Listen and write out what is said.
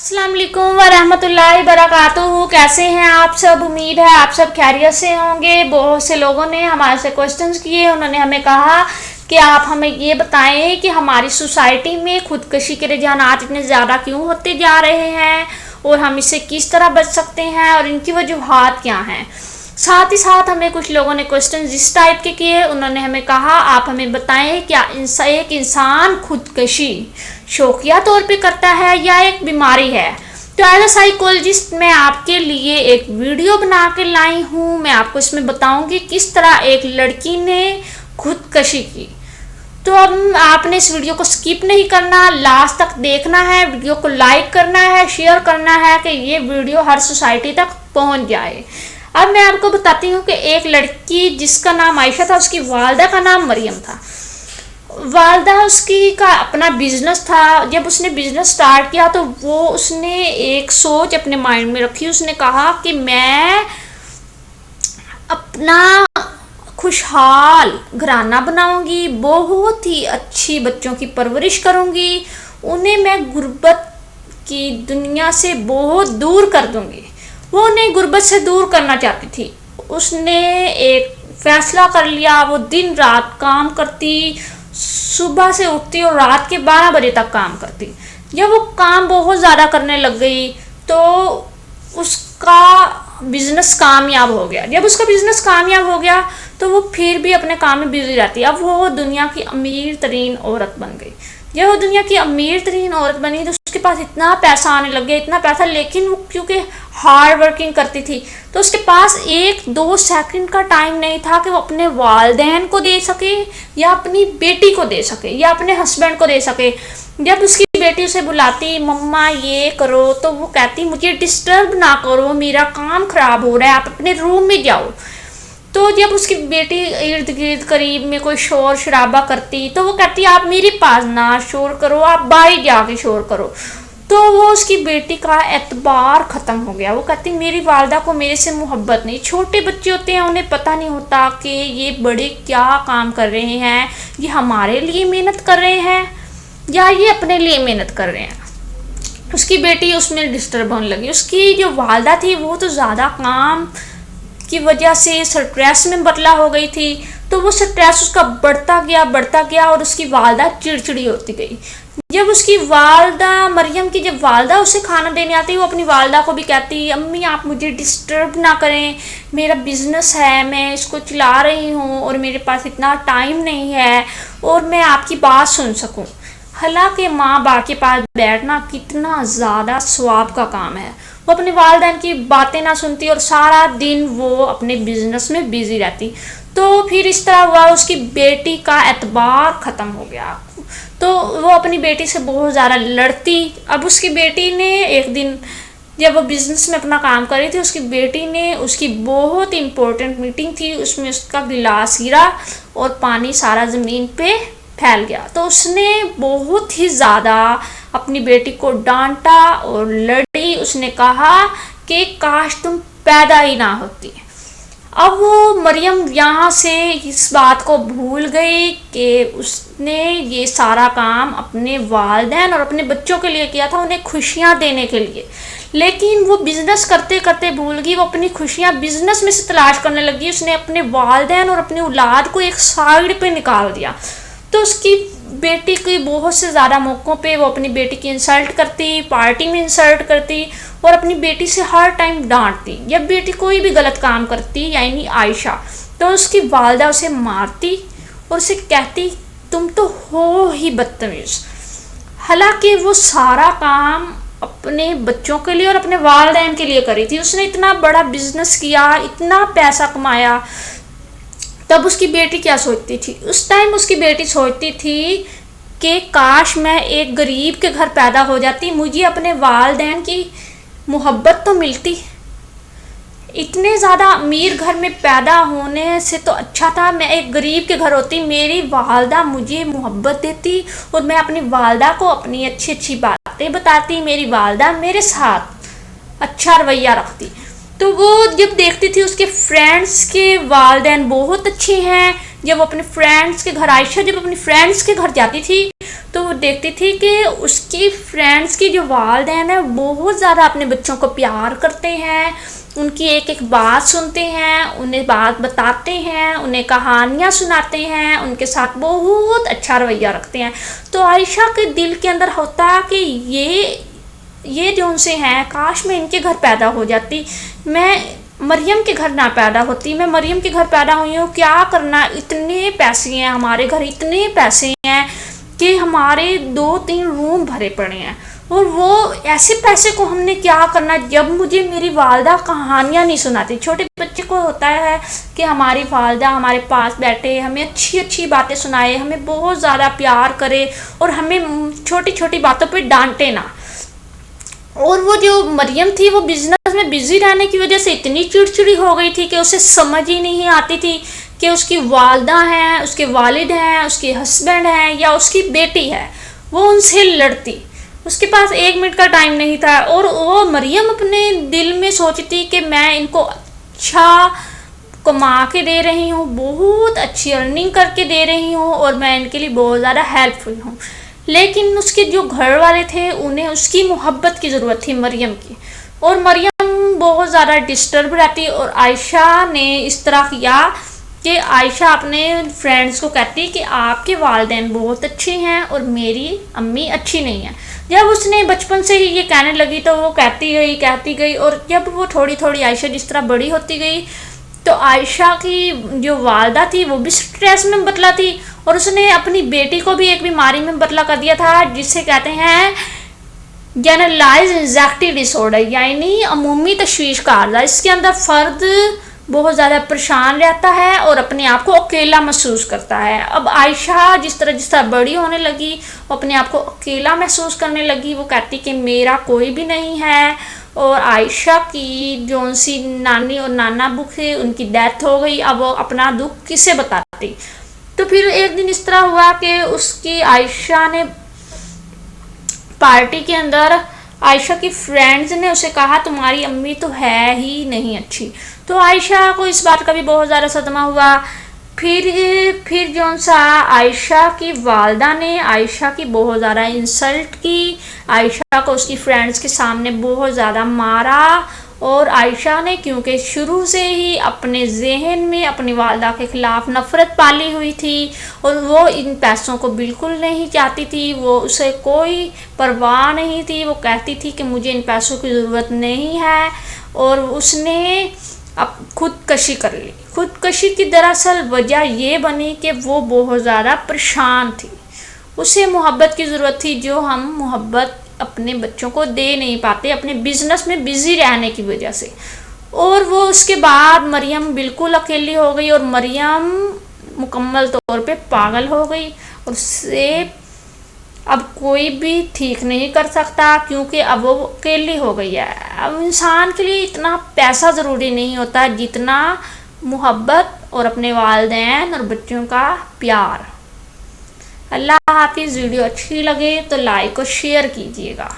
अस्सलाम वालेकुम वरहमतुल्लाहि वबरकातुहू। कैसे हैं आप सब? उम्मीद है आप सब खैरियत से होंगे। बहुत से लोगों ने हमारे से क्वेश्चंस किए। उन्होंने हमें कहा कि आप हमें ये बताएं कि हमारी सोसाइटी में खुदकशी के रुझानात इतने ज़्यादा क्यों होते जा रहे हैं और हम इससे किस तरह बच सकते हैं और इनकी वजूहात क्या हैं। साथ ही साथ हमें कुछ लोगों ने क्वेश्चन इस टाइप के किए। उन्होंने हमें कहा आप हमें बताएं क्या एक इंसान खुदकशी शौकिया तौर पे करता है या एक बीमारी है। तो एज अ साइकोलॉजिस्ट मैं आपके लिए एक वीडियो बना के लाई हूँ। मैं आपको इसमें बताऊंगी किस तरह एक लड़की ने खुदकशी की। तो अब आपने इस वीडियो को स्किप नहीं करना, लास्ट तक देखना है, वीडियो को लाइक करना है, शेयर करना है कि ये वीडियो हर सोसाइटी तक पहुंच जाए। अब मैं आपको बताती हूँ कि एक लड़की जिसका नाम आयशा था, उसकी वालदा का नाम मरियम था। वालदा उसकी का अपना बिजनेस था। जब उसने बिजनेस स्टार्ट किया तो वो उसने एक सोच अपने माइंड में रखी। उसने कहा कि मैं अपना खुशहाल घराना बनाऊंगी, बहुत ही अच्छी बच्चों की परवरिश करूंगी, उन्हें मैं गुर्बत की दुनिया से बहुत दूर कर दूंगी। वो उन्हें गुर्बत से दूर करना चाहती थी। उसने एक फैसला कर लिया। वो दिन रात काम करती, सुबह से उठती और रात के 12 बजे तक काम करती। जब वो काम बहुत ज़्यादा करने लग गई तो उसका बिजनेस कामयाब हो गया। जब उसका बिजनेस कामयाब हो गया तो वो फिर भी अपने काम में बिजी रहती। अब वो दुनिया की अमीर तरीन औरत बन गई। जब वो दुनिया की अमीर तरीन औरत बनी तो उसके पास इतना पैसा आने लग गया, इतना पैसा, लेकिन वो क्योंकि हार्ड वर्किंग करती थी तो उसके पास 1-2 सेकंड का टाइम नहीं था कि वो अपने वालिदैन को दे सके या अपनी बेटी को दे सके या अपने हस्बैंड को दे सके। जब उसकी बेटी उसे बुलाती, मम्मा ये करो, तो वो कहती मुझे डिस्टर्ब ना करो, मेरा काम खराब हो रहा है, आप अपने रूम में जाओ। तो जब उसकी बेटी इर्द गिर्द करीब में कोई शोर शराबा करती तो वो कहती आप मेरे पास ना शोर करो, आप बाहर जाके शोर करो। तो वो उसकी बेटी का एतबार ख़त्म हो गया। वो कहती मेरी वालदा को मेरे से मोहब्बत नहीं। छोटे बच्चे होते हैं, उन्हें पता नहीं होता कि ये बड़े क्या काम कर रहे हैं, ये हमारे लिए मेहनत कर रहे हैं या ये अपने लिए मेहनत कर रहे हैं। उसकी बेटी उसमें डिस्टर्ब होने लगी। उसकी जो वालदा थी वो तो ज़्यादा काम की वजह से स्ट्रेस में बदला हो गई थी। तो वो स्ट्रेस उसका बढ़ता गया और उसकी वालदा चिड़चिड़ी होती गई। जब उसकी वालदा मरियम की जब वालदा उसे खाना देने आती, वो अपनी वालदा को भी कहती अम्मी आप मुझे डिस्टर्ब ना करें, मेरा बिजनेस है, मैं इसको चला रही हूँ और मेरे पास इतना टाइम नहीं है और मैं आपकी बात सुन सकूँ। हालांकि माँ बाप के पास बैठना कितना ज़्यादा सवाब का काम है। वो अपने वालिदैन की बातें ना सुनती और सारा दिन वो अपने बिजनेस में बिजी रहती। तो फिर इस तरह हुआ, उसकी बेटी का एतबार ख़त्म हो गया। तो वो अपनी बेटी से बहुत ज़्यादा लड़ती। अब उसकी बेटी ने एक दिन जब वो बिज़नेस में अपना काम कर रही थी, उसकी बेटी ने उसकी बहुत इम्पोर्टेंट मीटिंग थी, उसमें उसका गिलास गिरा और पानी सारा ज़मीन पे फैल गया। तो उसने बहुत ही ज़्यादा अपनी बेटी को डांटा और लड़ी। उसने कहा कि काश तुम पैदा ही ना होती। अब वो मरियम यहाँ से इस बात को भूल गई कि उसने ये सारा काम अपने वालिदैन और अपने बच्चों के लिए किया था, उन्हें खुशियाँ देने के लिए। लेकिन वो बिज़नेस करते करते भूल गई। वो अपनी खुशियाँ बिज़नेस में से तलाश करने लगी। उसने अपने वालिदैन और अपनी औलाद को एक साइड पे निकाल दिया। तो उसकी बेटी की बहुत से ज़्यादा मौक़ों पे वो अपनी बेटी की इंसल्ट करती, पार्टी में इंसल्ट करती और अपनी बेटी से हर टाइम डांटती। जब बेटी कोई भी गलत काम करती, यानी आयशा, तो उसकी वालदा उसे मारती और उसे कहती तुम तो हो ही बदतमीज़। हालांकि वो सारा काम अपने बच्चों के लिए और अपने वालिदैन के लिए करी थी। उसने इतना बड़ा बिजनेस किया, इतना पैसा कमाया। तब उसकी बेटी क्या सोचती थी? उस टाइम उसकी बेटी सोचती थी कि काश मैं एक गरीब के घर पैदा हो जाती, मुझे अपने वालिदैन की मोहब्बत तो मिलती। इतने ज़्यादा अमीर घर में पैदा होने से तो अच्छा था मैं एक गरीब के घर होती, मेरी वालदा मुझे मोहब्बत देती और मैं अपनी वालदा को अपनी अच्छी अच्छी बातें बताती, मेरी वालदा मेरे साथ अच्छा रवैया रखती। तो वो जब देखती थी उसके फ्रेंड्स के वालिदैन बहुत अच्छे हैं, जब अपने फ्रेंड्स के घर आयशा जब अपनी फ्रेंड्स के घर जाती थी तो وہ دیکھتی تھی کہ اس کی فرینڈس کی جو والدین ہیں بہت زیادہ اپنے بچوں کو پیار کرتے ہیں، ان کی ایک ایک بات سنتے ہیں، انہیں بات بتاتے ہیں، انہیں کہانیاں سناتے ہیں، ان کے ساتھ بہت اچھا رویہ رکھتے ہیں۔ تو عائشہ کے دل کے اندر ہوتا کہ یہ جو ان سے ہیں، کاش میں ان کے گھر پیدا ہو جاتی، میں مریم کے گھر نہ پیدا ہوتی، میں مریم کے گھر پیدا ہوئی ہوں، کیا کرنا، اتنے پیسے ہیں ہمارے گھر، اتنے پیسے ہیں کہ ہمارے 2-3 روم بھرے پڑے ہیں، اور وہ ایسے پیسے کو ہم نے کیا کرنا جب مجھے میری والدہ کہانیاں نہیں سناتی۔ چھوٹے بچے کو ہوتا ہے کہ ہماری والدہ ہمارے پاس بیٹھے، ہمیں اچھی اچھی باتیں سنائے، ہمیں بہت زیادہ پیار کرے اور ہمیں چھوٹی چھوٹی باتوں پہ ڈانٹے نہ۔ اور وہ جو مریم تھی وہ بزنس میں بزی رہنے کی وجہ سے اتنی چڑچڑی ہو گئی تھی کہ اسے سمجھ ہی نہیں آتی تھی کہ اس کی والدہ ہیں، اس کے والد ہیں، اس کے ہسبینڈ ہیں یا اس کی بیٹی ہے، وہ ان سے لڑتی، اس کے پاس 1 منٹ کا ٹائم نہیں تھا۔ اور وہ مریم اپنے دل میں سوچتی کہ میں ان کو اچھا کما کے دے رہی ہوں، بہت اچھی ارننگ کر کے دے رہی ہوں، اور میں ان کے لیے بہت زیادہ ہیلپ فل ہوں، لیکن اس کے جو گھر والے تھے انہیں اس کی محبت کی ضرورت تھی، مریم کی، اور مریم بہت زیادہ ڈسٹرب رہتی۔ اور عائشہ نے اس طرح کیا کہ عائشہ اپنے فرینڈس کو کہتی کہ آپ کے والدین بہت اچھے ہیں اور میری امی اچھی نہیں ہیں۔ جب اس نے بچپن سے ہی یہ کہنے لگی تو وہ کہتی گئی، اور جب وہ تھوڑی تھوڑی عائشہ جس طرح بڑی ہوتی گئی تو عائشہ کی جو والدہ تھی وہ بھی سٹریس میں مبتلا تھی، اور اس نے اپنی بیٹی کو بھی ایک بیماری میں مبتلا کر دیا تھا جسے کہتے ہیں جنرلائز انزائٹی ڈس آرڈر، یعنی عمومی تشویش کا عارضہ۔ اس کے اندر فرد بہت زیادہ پریشان رہتا ہے اور اپنے آپ کو اکیلا محسوس کرتا ہے۔ اب عائشہ جس طرح بڑی ہونے لگی، وہ اپنے آپ کو اکیلا محسوس کرنے لگی، وہ کہتی کہ میرا کوئی بھی نہیں ہے، اور عائشہ کی جو سی نانی اور نانا ابو تھے ان کی ڈیتھ ہو گئی، اب وہ اپنا دکھ کسے بتاتی۔ تو پھر ایک دن اس طرح ہوا کہ اس کی عائشہ نے پارٹی کے اندر عائشہ کی فرینڈز نے اسے کہا تمہاری امی تو ہے ہی نہیں اچھی، تو عائشہ کو اس بات کا بھی بہت زیادہ صدمہ ہوا۔ پھر جون سا عائشہ کی والدہ نے عائشہ کی بہت زیادہ انسلٹ کی، عائشہ کو اس کی فرینڈز کے سامنے بہت زیادہ مارا، اور عائشہ نے کیونکہ شروع سے ہی اپنے ذہن میں اپنی والدہ کے خلاف نفرت پالی ہوئی تھی، اور وہ ان پیسوں کو بالکل نہیں چاہتی تھی، وہ اسے کوئی پرواہ نہیں تھی، وہ کہتی تھی کہ مجھے ان پیسوں کی ضرورت نہیں ہے، اور اس نے خودکشی کر لی۔ خودکشی کی دراصل وجہ یہ بنی کہ وہ بہت زیادہ پریشان تھی، اسے محبت کی ضرورت تھی جو ہم محبت اپنے بچوں کو دے نہیں پاتے اپنے بزنس میں بزی رہنے کی وجہ سے۔ اور وہ اس کے بعد مریم بالکل اکیلی ہو گئی، اور مریم مکمل طور پہ پاگل ہو گئی، اور اسے اب کوئی بھی ٹھیک نہیں کر سکتا کیونکہ اب وہ اکیلی ہو گئی ہے۔ اب انسان کے لیے اتنا پیسہ ضروری نہیں ہوتا جتنا محبت اور اپنے والدین اور بچوں کا پیار۔ اللہ حافظ۔ ویڈیو اچھی لگے تو لائک اور شیئر کیجیے گا۔